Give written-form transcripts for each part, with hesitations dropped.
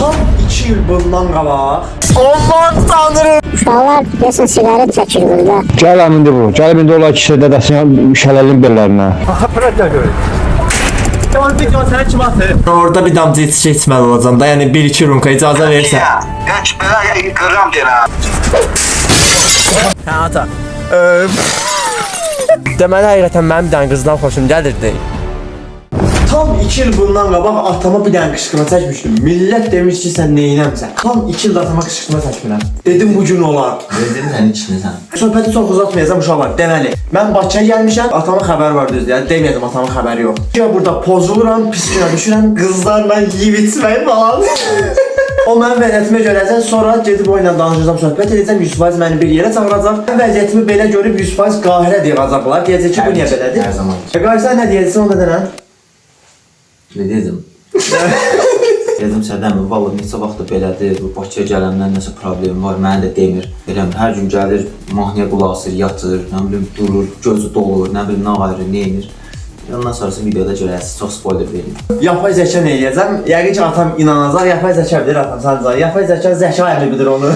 Tam 2 il bundan qabaq. Aman tanrım. Uşaqlar desən sigaret çəkir burada. Gəl indi bu. Gəl indi ola ki dədəsinin şələlin bellərinə. Aha burada gör. Tamam video sənə kim atır? Orada bir damcı içki içməli olacam da, yəni 1-2 rumka icazə versən. Geç belə qıram deyirəm. Hə ata. Deməli həqiqətən mənim bir dənə qızdan xoşum gəlirdi. Tam 2 il bundan qabaq atama bir dənə qışqırma çəkmişdim. Millət demiş ki sən neynəmsən? Tam 2 il atama qışqırma çəkmirəm. Dedim bu gün olar. Dedim sənin içinəsən. Söhbəti çox uzatmayacağam uşaqlar. Deməli, mən Bakıya gəlmişəm, atama xəbər var düzdür. Yəni deməyəcəm atamın xəbəri yox. Ya burada pozuluram, pis günə düşürəm, qızlarla yeyib içmək falan. O mənim vəziyyətimi görəcək, sonra gedib o ilə danışacağam, söhbət edəcəm, 100% məni bir yerə çağıracaq. Mən vəziyyətimi belə görüb 100% Qahirə deyəcəklər. Deyəcək ki, bu niyə belədir? Hər zaman. Qahir sən nə deyəcəksən onda denən? Ne dedim? Dedim sədəmi, vallahi neçə vaxtdır belədir, bu Bakıya gələndən nəsə problem var, mənə də demir. Beləm, hər gün gəlir, mahnıya qulaq asır, yatır, nə bilim, durur, gözü dolur, nə bilim, nə ayrı, neyinir. Ondan sonrası videoda görəsiniz, çox spoiler verin. Yapay zəka nə eləyəcəm? Yəqin ki, atam inanacaq, yapay zəka bilir atam, sancaq. Yapay zəka zəka əmri bilir onu.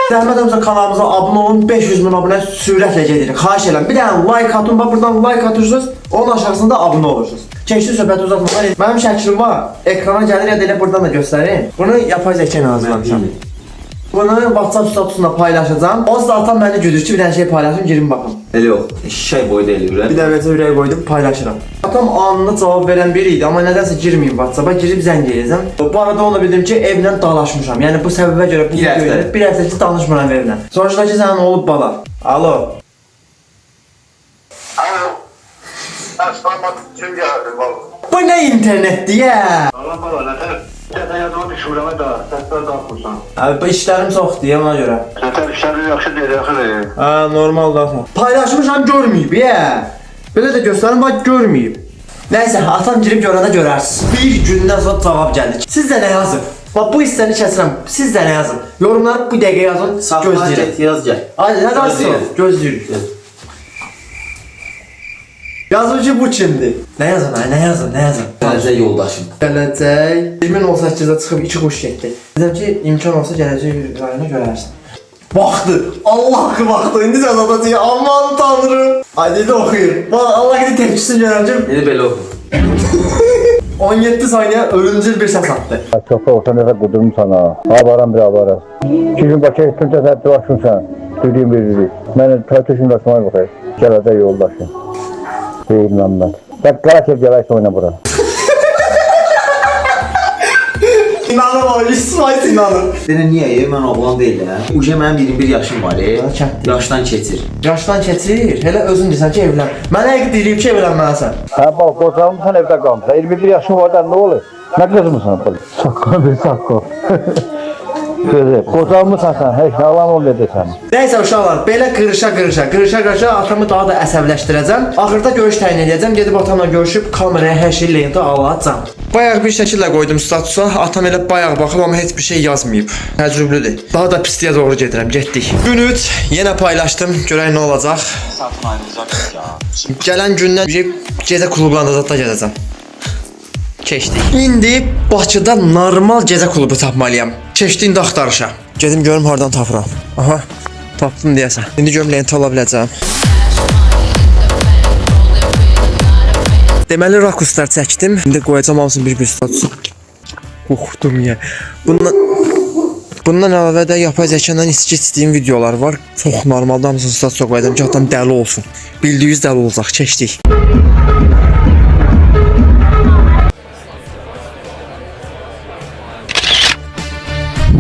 Zəhmət olmasa kanalımıza abunə olun, 500 min abunə sürətlə gedirik. Xahiş edirəm, bir dənə like atın, bax buradan like atırsınız, onun aşağısında abunə olursunuz. Keçdi söhbəti uzatmadan. Mənim şəklim var, ekrana gəlir ya da elə buradan da göstərin. Bunu yapay zəka ilə hazırlamışam. Bunu WhatsApp statusunda paylaşacağım. Onsuz da atam məni güdür ki, bir dənə şey paylaşım, girin baxın. Elə yox, eşşək boyda eləyir. Bir dəfə ürək qoydum, paylaşıram. Atam anında cavab verən biri idi, amma nədənsə girməyim WhatsApp-a, girib zəng edəcəm. Bu arada onu bildim ki, evlə dalaşmışam. Yəni bu səbəbə görə bu videoyu bir həftə ki, danışmıram evlə. Sonuçta ki, sənin olub bala. Alo. Alo. Aslanmadım, kim gəldi valla? Bu nə internetdir ya? Allah bala, nətər? Sən yadıma düşürəmə də, səslər dağıtmışsan. Abi bu işlərim çoxdur ya, ona görə. Nətər işlərin yaxşı deyil, yaxşı. Hə, normaldır atam. Paylaşmışam, görməyib ya. Belə də göstərim, bax görməyib. Nəysə, atam girib görəndə görərsiniz. Bir gündən sonra cavab gəldi. Siz də nə yazıb? Bax bu hissəni kəsirəm. Siz də nə yazıb? Yorumları bu dəqiqə yazın, gözləyirəm. Yaz gəl. Ay, nə yazsın? Gözləyirik. Yazın ki, bu kimdir? Nə yazın, nə yazın, nə yazın? Gələcək yoldaşım. Gələcək. 2018-də çıxıb 2 quş getdi. Dedim ki, imkan olsa gələcək rayona görərsin. Baxdı. Allah haqqı baxdı. İndi cəzadacaq. Aman tanrım. Ay dedi oxuyur. Bax Allah dedi tepkisini görəm ki. Dedi belə oxu. 17 saniyə ölümcül bir səs atdı. Çox da orta nəfə qudurmuşsan sana. Avaram bir avaram. 2 gün Bakıya gittin təsəddü başımsan. Düdüyüm bir. Mən tövtüşün daşımayı baxayım. Gələcək yoldaşım. Deyim lan ben. Bak Karakep gelaysa oyna bura. İnanır o, İsmail inanır. Sənə niyə mən oğlan deyil ya? Uje mənim 21 yaşım var Yaşdan keçir. Yaşdan keçir? Hələ özün desən ki evlən. Mənə həqiq deyib ki evlənməlisən. Ha bak qocalmışsan evdə qalmışsan. 21 yaşın var da nə olur? Nə qızmısan bu? Saqqal bir saqqal. Gözü, qocalmışsan sən, heç nə alan ol desən. Nəysə uşaqlar, belə qırışa atamı daha da əsəbləşdirəcəm. Axırda görüş təyin edəcəm. Gedib atamla görüşüb kameraya hər şey lentə alacağam. Bayaq bir şəkillə qoydum statusa. Atam elə bayaq baxıb amma heç bir şey yazmayıb. Təcrüblidir. Daha da pisliyə doğru gedirəm. Getdik. Gün 3 yenə paylaşdım. Görək nə olacaq. Gələn gündən gecə klublarında zətdə gələcəm. Keçdik. İndi Bakıda normal gecə klubu tapmalıyam. Keçdi indi axtarışa. Gedim görüm hardan tapıram. Aha, tapdım deyəsən. İndi görüm lentə ala biləcəm. Deməli rakuslar çəkdim. İndi qoyacam hamısını bir statusu. Oxudum ya. Bundan əlavə də yapay zəkandan istədiyim videolar var. Çox normalda hamısını statusa qoyacam ki, adam dəli olsun. Bildiyiniz dəli olacaq. Keçdik.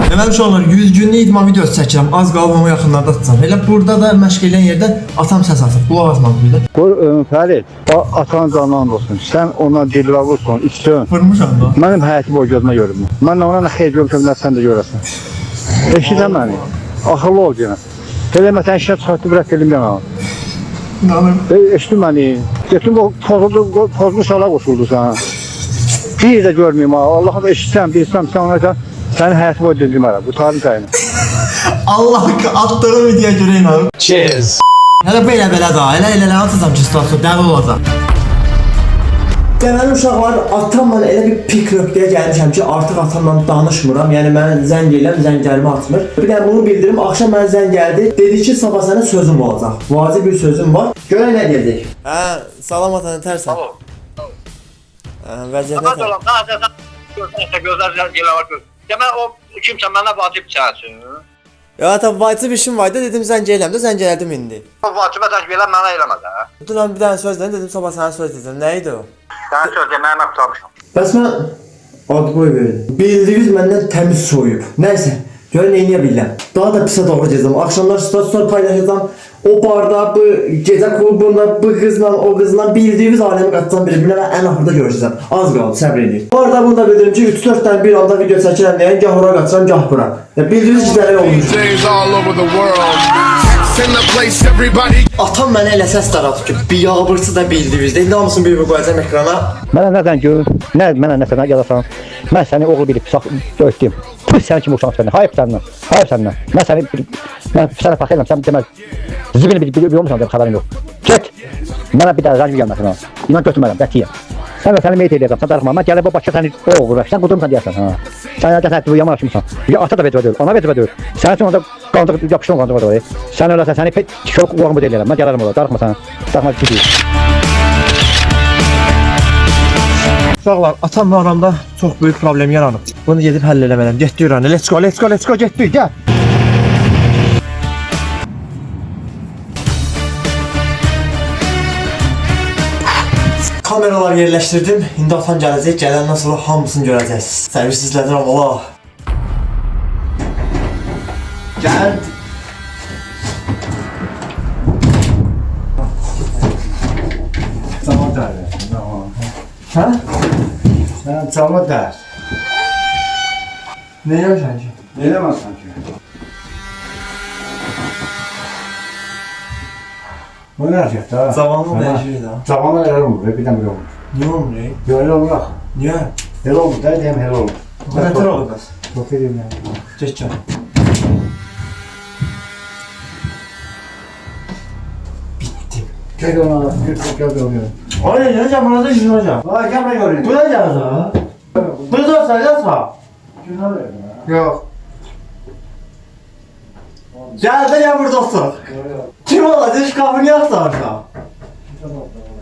Deməli uşaqlar 100 günlük idman videosu çəkirəm. Az qalıb onu yaxınlarda atacağam. Elə burada da məşq edən yerdə atam səs atıb. Qulaq asmadı bir də. Fərid, atan canından olsun. Sən ona dilra vursun, içsin. Vurmuşam da. Mənim həyəti boy gözümə görünmür. Mən ona nə xeyir görmüşəm, nə sən də görəsən. Eşidə məni. Axıllı ol yenə. Elə məsələn işə çıxartdı, bıraq elim yana. İnanırım. Eşitdi məni. Getdim o tozlu sala qoşuldu sana. Bir də görməyim ha. Allah'ım eşitsəm, bilsəm, sən ona sənin həyəti boy dindirmərəm. Bu tarih sayını. Allah attığım videoya görə inanırım. Cheers. Hələ belə da, elə atacağım ki, statusu dəli olacaq. Deməli uşaqlar, atamla elə bir pik nöqtəyə gəlmişəm ki, artıq atamla danışmıram. Yəni mən zəng edirəm, zənglərimi açmır. Bir də bunu bildirim, axşam mənə zəng gəldi. Dedi ki, sabah sənə sözüm olacaq. Vacib bir sözüm var. Görək nə deyəcək. Hə, salam atan, tərsən. Vəziyyət Tamam oğlum, gözler gelen var göz. Demek o kimse bana vacip çağırsın. Ya ata, vacib işim var da dedim zəng eləm də, zəng elədim indi. O vacibə təşkil elə mənə eləməz ha. Dünən bir dənə söz dedim, sabah sənə söz dedim. Nə idi o? Sen söz demeye mən tutarmışam. Bəs mən ad qoy verdim. Bildiyiniz məndən təmiz soyub. Nəysə, görün neyniyə bilirəm. Daha da pisə doğru gezdim. Axşamlar story paylaşacağım. O barda, bu gecə klubunda, bu qızla, o qızla bildiyiniz aləmi qatacağım bir-birinə və ən axırda görüşəcəm. Az qaldı, səbr edin. Bu arada bunu da bildirim ki, 3-4 dənə bir anda video çəkirəm deyən, gah ora qaçıram, gah bura. Bildiyiniz işləri olmuş. Atam mənə elə səs daratıb ki, biabırçı da bildiyinizdə. İndi hamısını bir-bir qoyacağım ekrana. Mənə nədən gör, mənə nəsə yazarsan, mən səni oğul bilib döyütdüm. Püh, sənin kimi uşaq səndən, hayır səndən. Mən sənə fəxr edirəm, sən deməz, zibini bilib olmuşsan deyə xəbərin yox. Get, mənə bir daha rəncib gəlməsin ha. İnan götürmərəm, qətiyyəm. Sən də səni meyit edəcəm, sən darıxma, mən gəlib o başqa səni oğul, sən qudurmsan deyərsən ha. Sən ya gətir, yaman açmışsan. Ya ata da vecibə deyil, ana vecibə deyil. Sənin üçün onda qancıq yapışdırma qancıq var. Sən öləsən, səni şok qulağımı deyirəm, mən gələrəm ola, darıxma sən. Darıxma gidiyor. Uşaqlar, atamla aramda çox böyük problem yaranıb. Bunu gedib həll eləməliyəm. Getdik İran'a. Let's go, getdik, gəl. Kameralar yerləşdirdim. İndi atam gələcək. Gələndən sonra hamısını görəcəksiniz. Səbirsizlədirəm, ola. Gəl. Tamam dərdir. Hə? Sən cavab dər. Nə yapırsan ki? Ne eləməzsən ki? Bu nə əcək da? Zamanlı dəyişir də. Zamanla elə olmur, birdən belə olmur. Niyə olmuyor? Böyle olur ax. Niyə? Elə olmur da, deyəm elə olmur. Bu nətər oldu bəs? Çok edeyim yani. Geç gəl. Gel ona, gel ona. Aynen, geleceğim, burada işin hocam. Vay gel buraya göreyim. Bu da geldi ha. Bu da sayacaksa. Şuna ver ya. Yok. Gel de gel burada otur. Kim olacak? Şu kapını yapsa orada.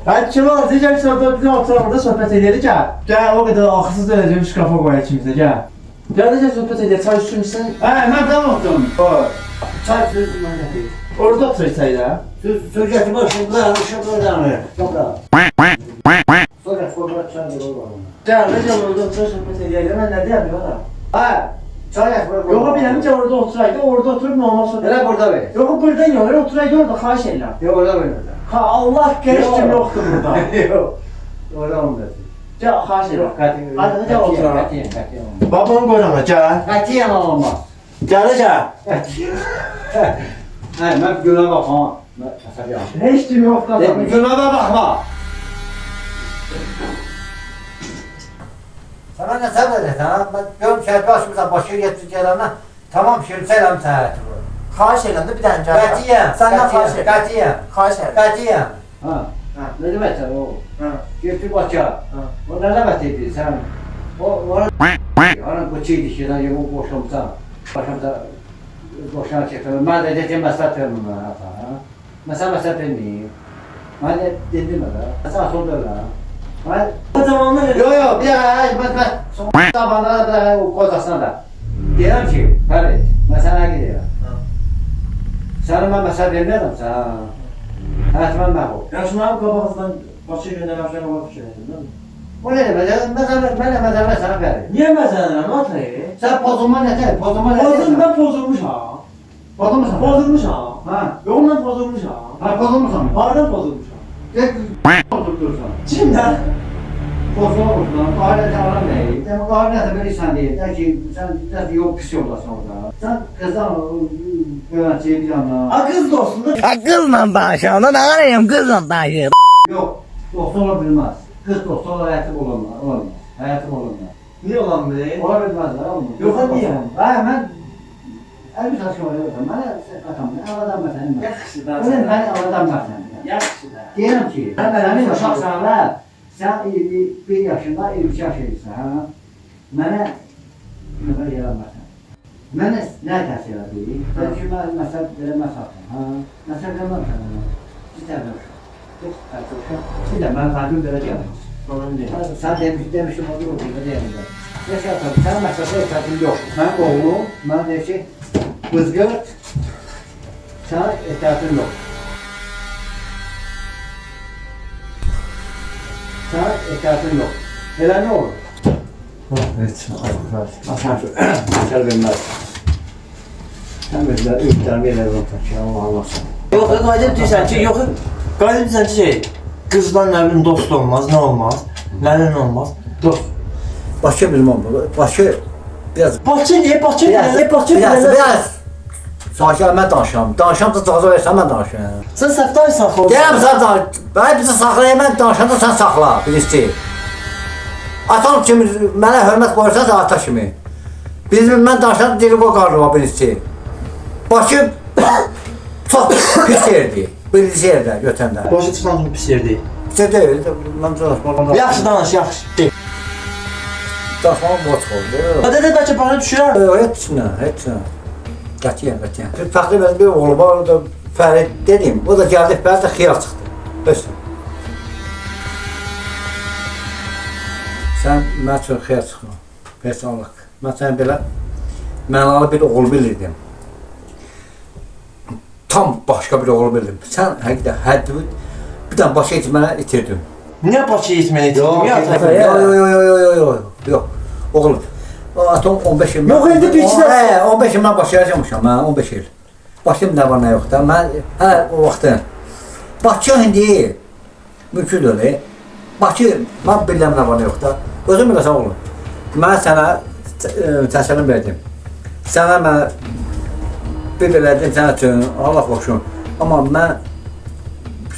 Ben kim olacak? Gel sohbet bizim oturalım burada sohbet edelim gel. Gel o kadar akılsız döneceğim şu kafa koyalım ikimize gel. Gel de gel sohbet edelim. Çay üstün misin? Ben tamam oturdum. Çay söz manyak. Orada otursaydı ha. Söz getirme şurada, şurada mı? Şurada. Sonra çay da olur. Gel de gel orada otur sohbet edelim. Ben nerede yapıyorum da? Ha, çay getir. Yok bilemem ki orada oturaydı. Orada oturup normal sohbet. Hele burada ver. Yok buradan yok. Öyle oturaydı orada kaç eller. Yok orada ver. Ha Allah geçtim yoktu burada. Yok. Orada olmaz. Gel kaç eller. Hadi gel oturalım. Katiyen. Babam koyana gel. Katiyen olmaz. Gel gel. He, ben güne bakma. Hiç kim yok da. Güne bakma. Sana ne sabredin ha? Ben diyorum şerbi başımıza başı getireceğine. Tamam şimdi selam saati bu. Kaç eller de bir tane gel. Katiyen. Senden kaç eller. Katiyen. Kaç eller. Katiyen. Ha. Ne demek sen o? Ha. Getir başa. O ne demek dedi sen? Onun bıçıydı şeyden ya bu boşamsa. Boşuna çekiyorum. Ben de dedim mesaj vermem ha. Mesela mesaj vermeyeyim. Ben de dedim öyle. Mesela sonra öyle. Ben O zamanlar Yok yok bir dakika ben son zamanlarda da o kozasına da. Diyorum ki Ferit ben sana gidiyorum. Sana ben mesaj vermedim sana. Hayatımdan mahvol. Ya şunların kabağızdan başka göndermişler olarak şey ettin değil mi? O ne demek? Ben mesela sana Ferit. Niye mesela ne atayı? Sen pozulma ne der? Pozulma ne der? Ben pozulmuş ha. Pozulmuşsun. Pozulmuş ha. Ha. Yok ben pozulmuş ha. Ha pozulmuşsun. Pardon pozulmuş ha. Gel oturtursan. Kimden? Pozulmuşsun. Ailece aram değil. Demek ailece bir insan değil. Der ki sen yok pis yoldasın orada. Sen kızdan güvençeyi bir yanına. A kız dostunda. Kızla danışanda ne arayayım kızla danışayım. Yok, dost olabilmez. Kız dost olur, hayatım olamaz. Hayatım olamaz. Niye olan bu değil? Olabilmez, olmaz. Yok, hadi ya. Ha, ben... Elbis aşkım oluyorsam, bana atam, avadan mesela. Yaxşı da. Öyle ben avadan mesela. Yaxşı da. Diyelim ki, ben benim uşaq sana, Sən 21 yaşında 22 yaşındasın, hə? Mənə nömrə yaranmasın. Mənə nə təsir edir? Bəlkə mən məsəl verəmə satım, hə? Məsəl verəməm sənə. Bir təhvil uşaq. Bir də mən fərqim verəcəm. Sən demişdim, o da o deyəndə. Yaşa tabii, sənin məsələdə ehtiyatın yox. Mən oğlum, mən deyir ki, qızgırt, sənin ehtiyatın yox. Sənin ehtiyatın yox. Elə nə olur? Evet, Məsəl verməz. Sən verməz, ümidlərimi elə olacaq ki, Allah sənə. Yox, qayıdıb deyirsən ki, yox, qayıdıb deyirsən ki, qızla nə bilim dost olmaz, nə olmaz, nə olmaz. Dost, Bakı bilmem bunu. Bakı biraz... Bakı niyə? Bakı niyə? Bakı niyə? Biraz. Sakin mən danışıram. Danışam da cazı versən mən danışıram. Sən səftarsan xo. Deyirəm sən danış. Mən bizi saxlayayım, mən danışanda sən saxla, bilirsi. Atam kimi, mənə hörmət qoyursan sən ata kimi. Mən danışanda dili qoy qarlıma, bilirsi. Bakı çox pis yerdi. Bilirsi yerdə, götəndə. Başa çıxan kimi pis yerdir. Pis deyil, mən danışmam. Yaxşı danış, yaxşı. Danışmam boş oldu. Dədə bəlkə başa düşürəm. Heç nə. Qətiyyən. Təqribən bir oğlu var, o da Fərid dedim. O da gəldi, bəzi də xiyar çıxdı. Öz. Sən mən üçün xiyar çıxma. Personalıq. Mən sənə belə mənalı bir oğul bilirdim. Tam başqa bir oğul bilirdim. Sən həqiqətən həddi bir dənə başa itməni itirdin. Niyə Bakı itməni Yox. Oğlum. Atom 15 il. Yox, indi bir iki də- 15 il mən Bakıya yaşamışam, mən 15 il. Bakım nə var nə yox da. Mən o vaxtı Bakı indi mülküdür. Bakı mən bilirəm nə var nə yox da. Özüm biləsən oğlum. Mən sənə təsəllim verdim. Sənə mən bir elədim sənə üçün, Allah qoşun. Amma mən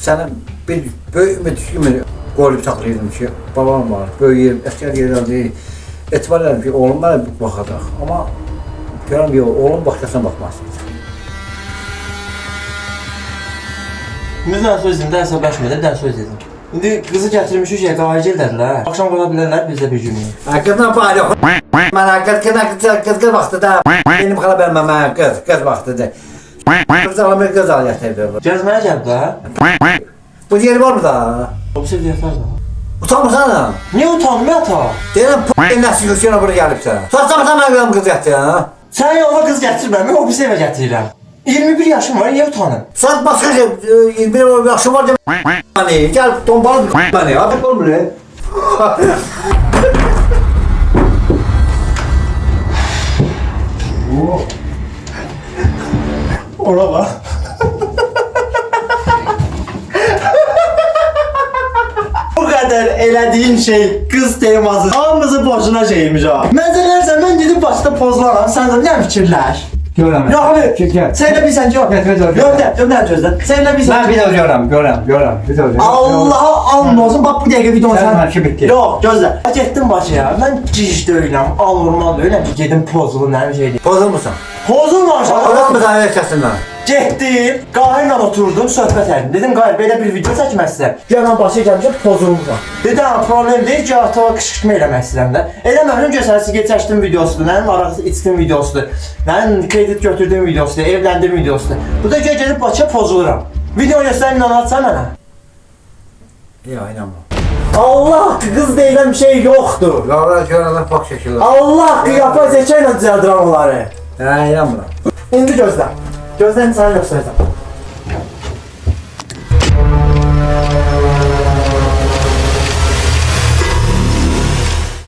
sənə bir böyük ümid kimi qoyub saxlayırdım ki, babam var, böyüyüm, əskər yerlərdir. Etibar edirəm ki, oğlum mənə baxacaq. Amma görürəm ki, oğlum başqasına baxmaz. Müzən söz dedim, əsəbləşmədən dən söz dedim. İndi qızı gətirmişik ki, qayıcı elərlər. Axşam qala bilərlər, bizdə bir günlük. Qızla bağlı yox. Mən qız vaxtı da benim xala verməm, qız vaxtıdır. Qız alamır, qız al gətirdi. Gəzməyə gəldi də. Bu yeri var mı da? O bir şey yatar da. Utanmırsan ha? Niyə utanmıyor ata? Deyirəm, nəsil yoxsuna bura gəlibsən. Saçlamısan mən qızım qız gətir ha? Sən yola qız gətirməm, o bir şey evə gətirirəm. 21 yaşım var, niyə utanım? Saat başqa şey, 21 yaşım var demə. Gəl, tombalı məni, abi olmur ne? Ora bax. Bu qədər elədiyin şey qız teması hamımızı boşuna şeymiş ha. Mənzərlərsən, mən gedib başda pozlaram, sən də nə fikirlər? Görəm. Yox abi, sən elə bilsən ki, yox. Yox, nə gözlə. Sən elə bilsən Mən bir də görəm. Allah'a and olsun, bax bu dəqiqə videonu Sən məşq bitdi. Yox, gözlə. Getdim Bakıya, mən ciş deyiləm, anormal deyiləm ki, gedim pozulu, nə bir şey deyil. Pozulmusan. Pozulma aşağı. Pozulmusan erkəsindən. Getdim, Qahirlə oturdum, söhbət etdim. Dedim, Qahir, belə bir video çəkmək istəyirəm. Gəl, mən Bakıya gəlmişəm, pozulmuşam. Dedim, problem deyil ki, atava qışqırtma eləmək istəyirəm də. Eləmədim, görsən, sigət çəkdim videosudur, mənim araq içdim videosudur, mənim kredit götürdüyüm videosudur, evləndim videosudur. Bu da gedib Bakıya pozuluram. Video göstərim, inanatsan mənə. Yox, inanmam. Allah, qız deyilən bir şey yoxdur. Görələr bak şəkillər. Allah, qiyafə zəkə ilə düzəldirəm onları. Hə, inanmıram. İndi gözlə. Gözlə, sənə göstərəcəm.